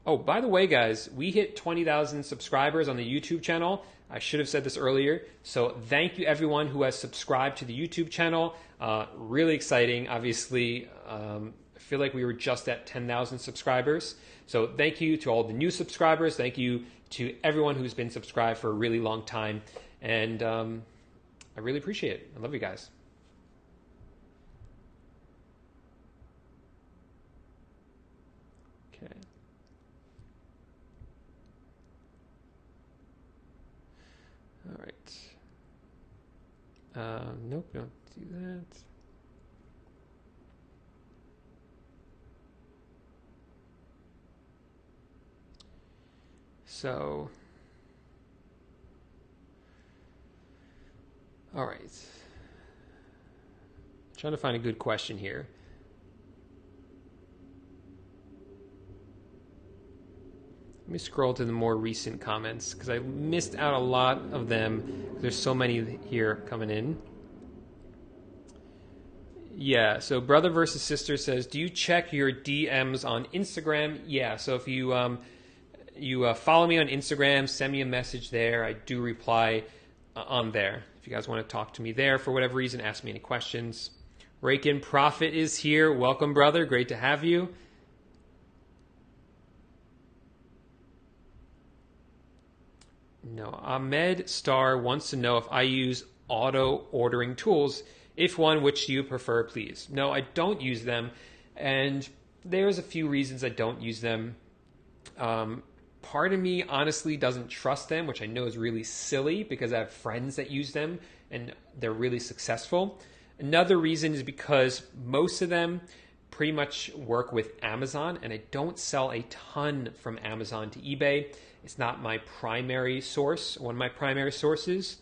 Oh, by the way, guys, we hit 20,000 subscribers on the YouTube channel. I should have said this earlier. So thank you everyone who has subscribed to the YouTube channel. Really exciting. Obviously, I feel like we were just at 10,000 subscribers. So thank you to all the new subscribers. Thank you to everyone who's been subscribed for a really long time. And I really appreciate it. I love you guys. Okay. All right. Nope, don't do that. So, all right. Trying to find a good question here. Let me scroll to the more recent comments because I missed out a lot of them. There's so many here coming in. Yeah, so brother versus sister says, do you check your DMs on Instagram? Yeah, so if you follow me on Instagram, send me a message there. I do reply on there. If you guys want to talk to me there for whatever reason, ask me any questions. Rake-In Profit is here. Welcome, brother. Great to have you. No, Ahmed Star wants to know if I use auto ordering tools. If one, which do you prefer, please? No, I don't use them. And there's a few reasons I don't use them. Part of me honestly doesn't trust them, which I know is really silly because I have friends that use them and they're really successful. Another reason is because most of them pretty much work with Amazon, and I don't sell a ton from Amazon to eBay. It's not my primary source, one of my primary sources.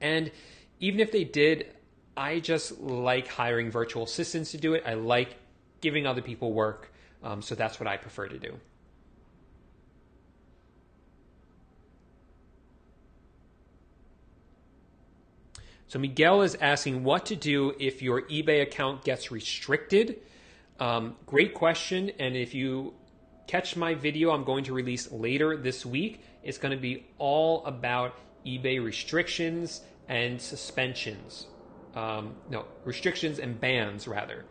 And even if they did, I just like hiring virtual assistants to do it. I like giving other people work, so that's what I prefer to do. So Miguel is asking what to do if your eBay account gets restricted. Great question. And if you catch my video I'm going to release later this week, it's going to be all about eBay restrictions and suspensions. Restrictions and bans rather.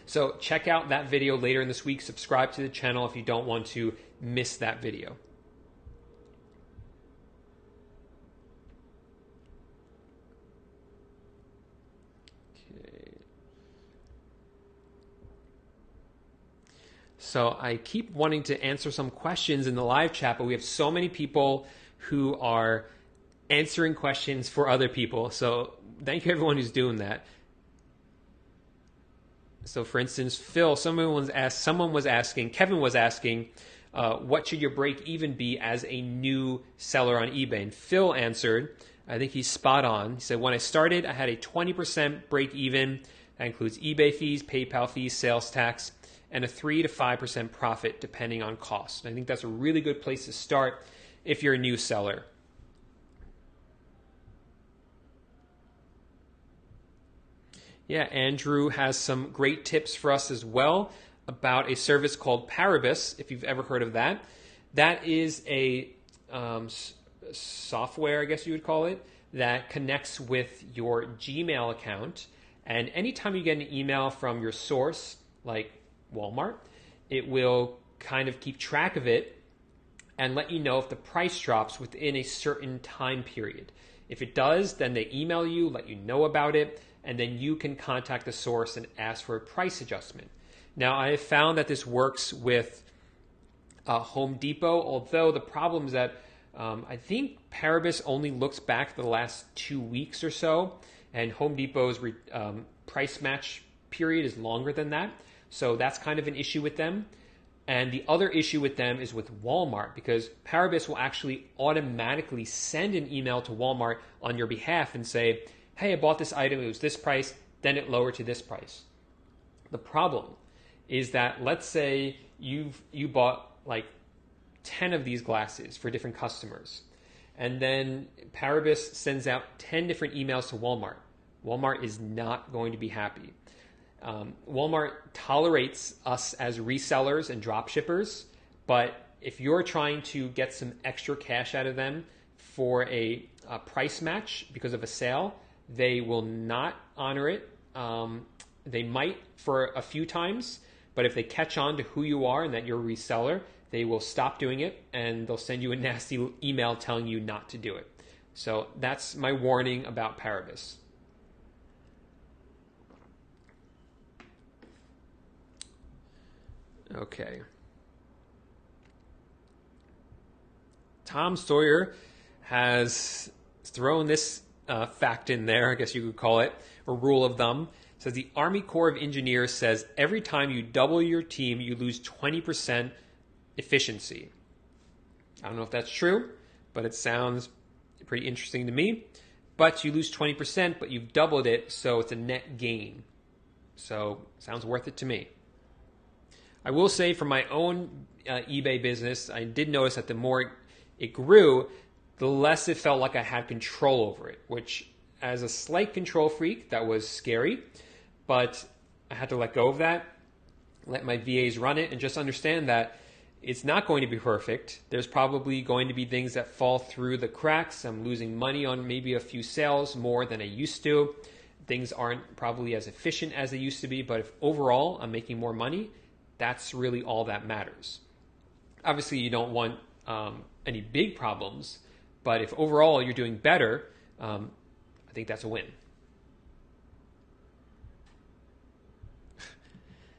So check out that video later in this week. Subscribe to the channel if you don't want to miss that video. So I keep wanting to answer some questions in the live chat, but we have so many people who are answering questions for other people. So thank you everyone who's doing that. So for instance, Phil, Kevin was asking, what should your break even be as a new seller on eBay? And Phil answered, I think he's spot on. He said, when I started, I had a 20% break even. That includes eBay fees, PayPal fees, sales tax, and a 3 to 5% profit depending on cost. And I think that's a really good place to start if you're a new seller. Yeah, Andrew has some great tips for us as well about a service called Paribus, if you've ever heard of that. That is a software, I guess you would call it, that connects with your Gmail account. And anytime you get an email from your source, like Walmart, it will kind of keep track of it and let you know if the price drops within a certain time period. If it does, then they email you, let you know about it, and then you can contact the source and ask for a price adjustment. Now, I have found that this works with Home Depot, although the problem is that I think Paribus only looks back the last 2 weeks or so, and Home Depot's price match period is longer than that. So that's kind of an issue with them. And the other issue with them is with Walmart, because Paribus will actually automatically send an email to Walmart on your behalf and say, hey, I bought this item, it was this price, then it lowered to this price. The problem is that, let's say you bought like 10 of these glasses for different customers, and then Paribus sends out 10 different emails to Walmart. Walmart is not going to be happy. Walmart tolerates us as resellers and drop shippers, but if you're trying to get some extra cash out of them for a price match because of a sale, they will not honor it. They might for a few times, but if they catch on to who you are and that you're a reseller, they will stop doing it and they'll send you a nasty email telling you not to do it. So that's my warning about Paribus. Okay. Tom Sawyer has thrown this fact in there, I guess you could call it, a rule of thumb. It says the Army Corps of Engineers says every time you double your team, you lose 20% efficiency. I don't know if that's true, but it sounds pretty interesting to me. But you lose 20%, but you've doubled it, so it's a net gain. So sounds worth it to me. I will say for my own eBay business, I did notice that the more it grew, the less it felt like I had control over it, which as a slight control freak, that was scary, but I had to let go of that, let my VAs run it, and just understand that it's not going to be perfect. There's probably going to be things that fall through the cracks. I'm losing money on maybe a few sales more than I used to. Things aren't probably as efficient as they used to be, but if overall I'm making more money, that's really all that matters. Obviously, you don't want any big problems, but if overall you're doing better, I think that's a win.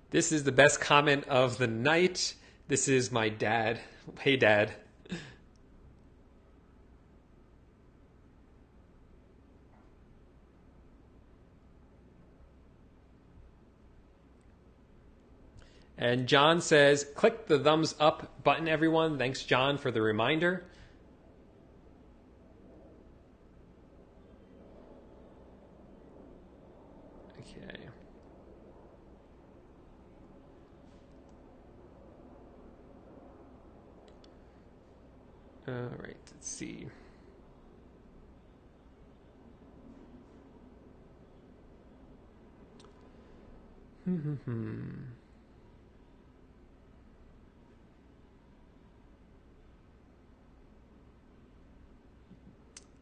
This is the best comment of the night. This is my dad. Hey, Dad. And John says, click the thumbs up button, everyone. Thanks, John, for the reminder. Okay. All right, let's see.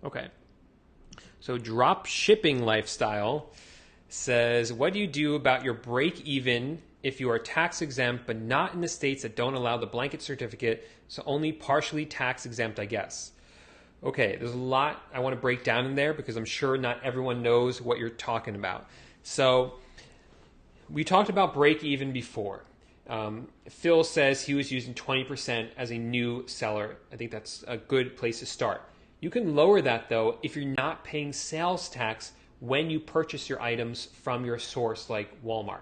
Okay. So drop shipping lifestyle says, what do you do about your break even if you are tax exempt but not in the states that don't allow the blanket certificate, so only partially tax exempt, I guess? Okay, there's a lot I want to break down in there because I'm sure not everyone knows what you're talking about. So we talked about break even before. Phil says he was using 20% as a new seller. I think that's a good place to start. You can lower that though if you're not paying sales tax when you purchase your items from your source like Walmart.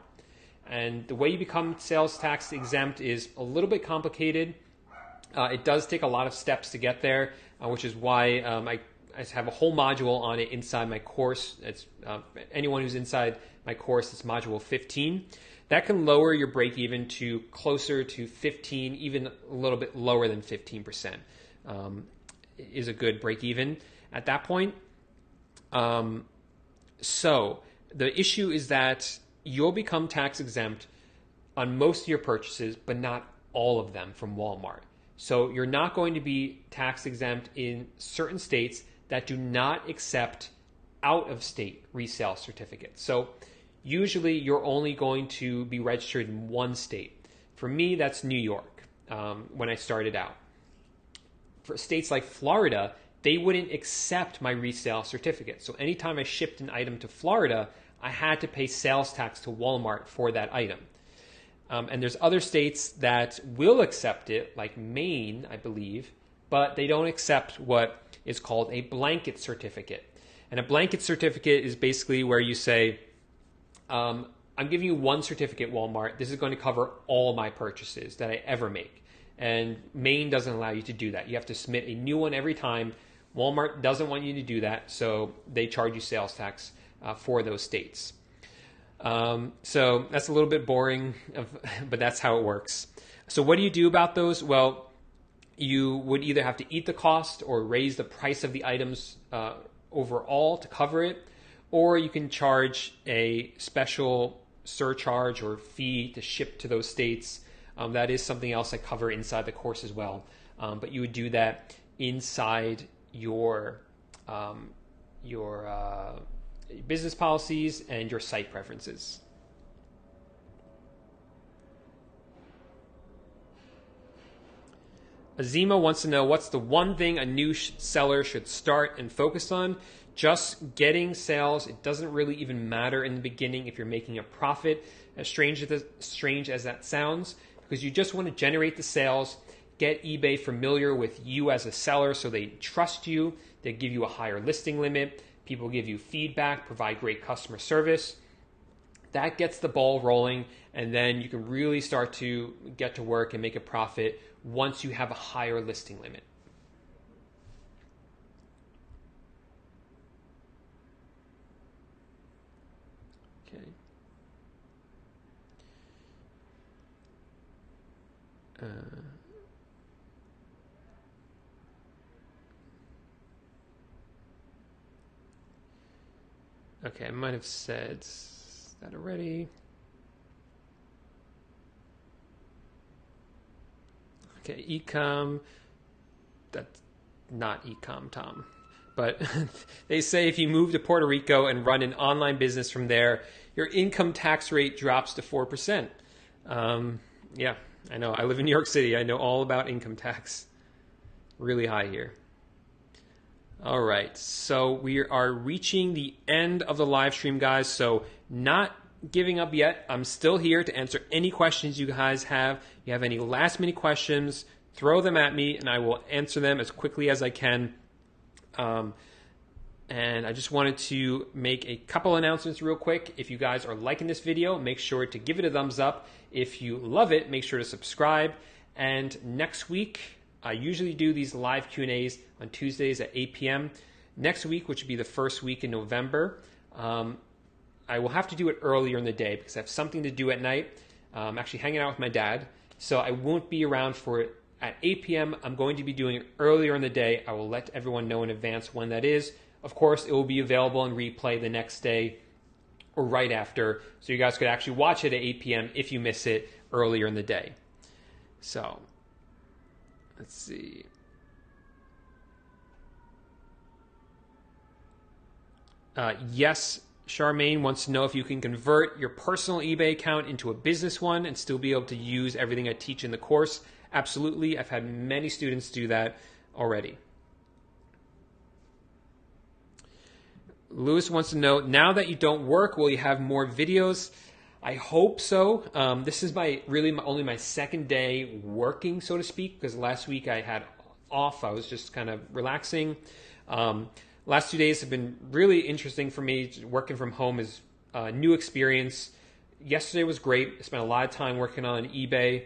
And the way you become sales tax exempt is a little bit complicated. It does take a lot of steps to get there, which is why I have a whole module on it inside my course. It's anyone who's inside my course, it's module 15. That can lower your break even to closer to 15, even a little bit lower than 15%. Is a good break even at that point. So the issue is that you'll become tax exempt on most of your purchases, but not all of them from Walmart. So you're not going to be tax exempt in certain states that do not accept out-of-state resale certificates. So usually you're only going to be registered in one state. For me, that's New York when I started out. For states like Florida, they wouldn't accept my resale certificate. So anytime I shipped an item to Florida, I had to pay sales tax to Walmart for that item. And there's other states that will accept it, like Maine, I believe, but they don't accept what is called a blanket certificate. And a blanket certificate is basically where you say, I'm giving you one certificate, Walmart. This is going to cover all my purchases that I ever make. And Maine doesn't allow you to do that. You have to submit a new one every time. Walmart doesn't want you to do that, so they charge you sales tax for those states. So that's a little bit boring, but that's how it works. So what do you do about those? Well, you would either have to eat the cost or raise the price of the items overall to cover it, or you can charge a special surcharge or fee to ship to those states. That is something else I cover inside the course as well. But you would do that inside your business policies and your site preferences. Azima wants to know, what's the one thing a new seller should start and focus on? Just getting sales. It doesn't really even matter in the beginning if you're making a profit, as strange as that sounds, because you just want to generate the sales, get eBay familiar with you as a seller so they trust you, they give you a higher listing limit, people give you feedback, provide great customer service. That gets the ball rolling, and then you can really start to get to work and make a profit once you have a higher listing limit. Okay. Okay, I might have said that already. Okay, ecom. That's not ecom, Tom. But they say if you move to Puerto Rico and run an online business from there, your income tax rate drops to 4%. Yeah, I know. I live in New York City. I know all about income tax. Really high here. All right, so we are reaching the end of the live stream, guys. So not giving up yet. I'm still here to answer any questions you guys have. If you have any last minute questions, throw them at me and I will answer them as quickly as I can. And I just wanted to make a couple announcements real quick. If you guys are liking this video, make sure to give it a thumbs up. If you love it, make sure to subscribe. And next week, I usually do these live Q&As on Tuesdays at 8 p.m. Next week, which would be the first week in November, I will have to do it earlier in the day because I have something to do at night. I'm actually hanging out with my dad, so I won't be around for it at 8 p.m. I'm going to be doing it earlier in the day. I will let everyone know in advance when that is. Of course, it will be available in replay the next day or right after, so you guys could actually watch it at 8 p.m. if you miss it earlier in the day. So, let's see. Yes, Charmaine wants to know if you can convert your personal eBay account into a business one and still be able to use everything I teach in the course. Absolutely. I've had many students do that already. Lewis wants to know, now that you don't work, will you have more videos? I hope so. This is only my second day working, so to speak, because last week I had off. I was just kind of relaxing. Last 2 days have been really interesting for me. Working from home is a new experience. Yesterday was great. I spent a lot of time working on eBay.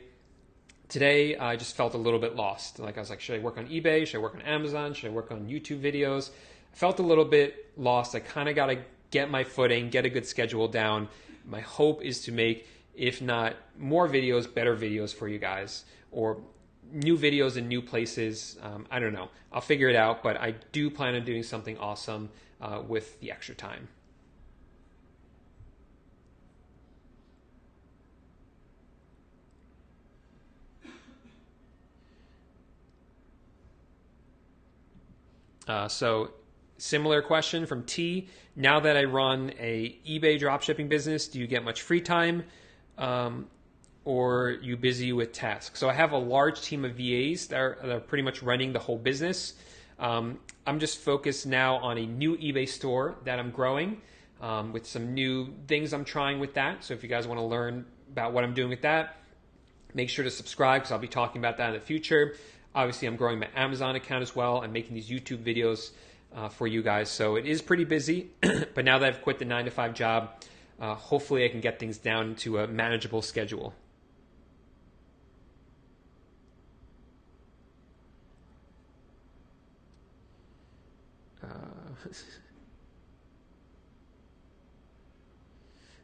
Today, I just felt a little bit lost. I was like, should I work on eBay? Should I work on Amazon? Should I work on YouTube videos? I felt a little bit lost. I kind of got to get my footing, get a good schedule down. My hope is to make, if not more videos, better videos for you guys, or new videos in new places. I don't know. I'll figure it out, but I do plan on doing something awesome with the extra time. So similar question from T. Now that I run a eBay dropshipping business, do you get much free time? Or are you busy with tasks? So I have a large team of VAs that are pretty much running the whole business. I'm just focused now on a new eBay store that I'm growing with some new things I'm trying with that. So if you guys want to learn about what I'm doing with that, make sure to subscribe because I'll be talking about that in the future. Obviously, I'm growing my Amazon account as well. I'm making these YouTube videos for you guys. So it is pretty busy. But now that I've quit the 9-to-5 job, hopefully I can get things down to a manageable schedule.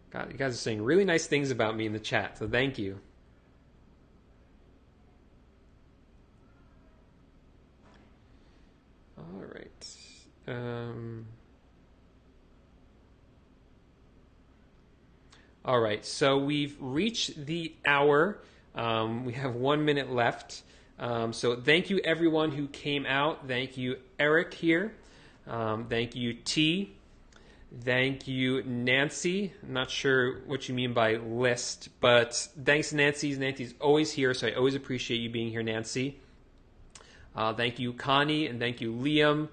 God, you guys are saying really nice things about me in the chat, so thank you. All right. All right, so we've reached the hour. We have 1 minute left. So thank you everyone who came out. Thank you, Eric here. Thank you, T. Thank you, Nancy. I'm not sure what you mean by list, but thanks, Nancy. Nancy's always here, so I always appreciate you being here, Nancy. Thank you, Connie, and thank you, Liam.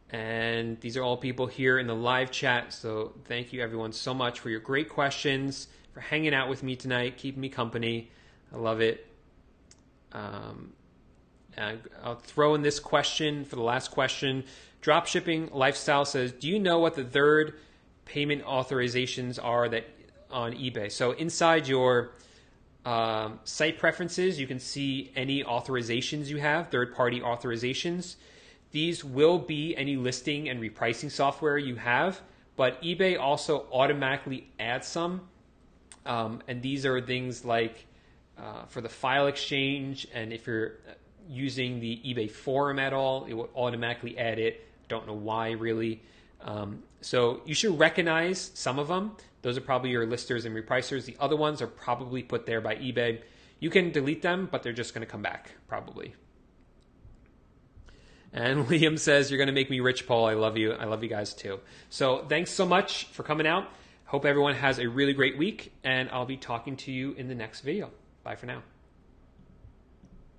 And these are all people here in the live chat, so thank you, everyone, so much for your great questions, for hanging out with me tonight, keeping me company. I love it. I'll throw in this question for the last question. Dropshipping Lifestyle says, do you know what the third payment authorizations are that on eBay? So inside your site preferences, you can see any authorizations you have, third-party authorizations. These will be any listing and repricing software you have, but eBay also automatically adds some. And these are things like for the file exchange, and if you're using the eBay forum at all, it will automatically add it. Don't know why really. So you should recognize some of them. Those are probably your listers and repricers. The other ones are probably put there by eBay. You can delete them, but they're just going to come back probably. And Liam says, you're going to make me rich, Paul. I love you. I love you guys too. So thanks so much for coming out. Hope everyone has a really great week, and I'll be talking to you in the next video. Bye for now.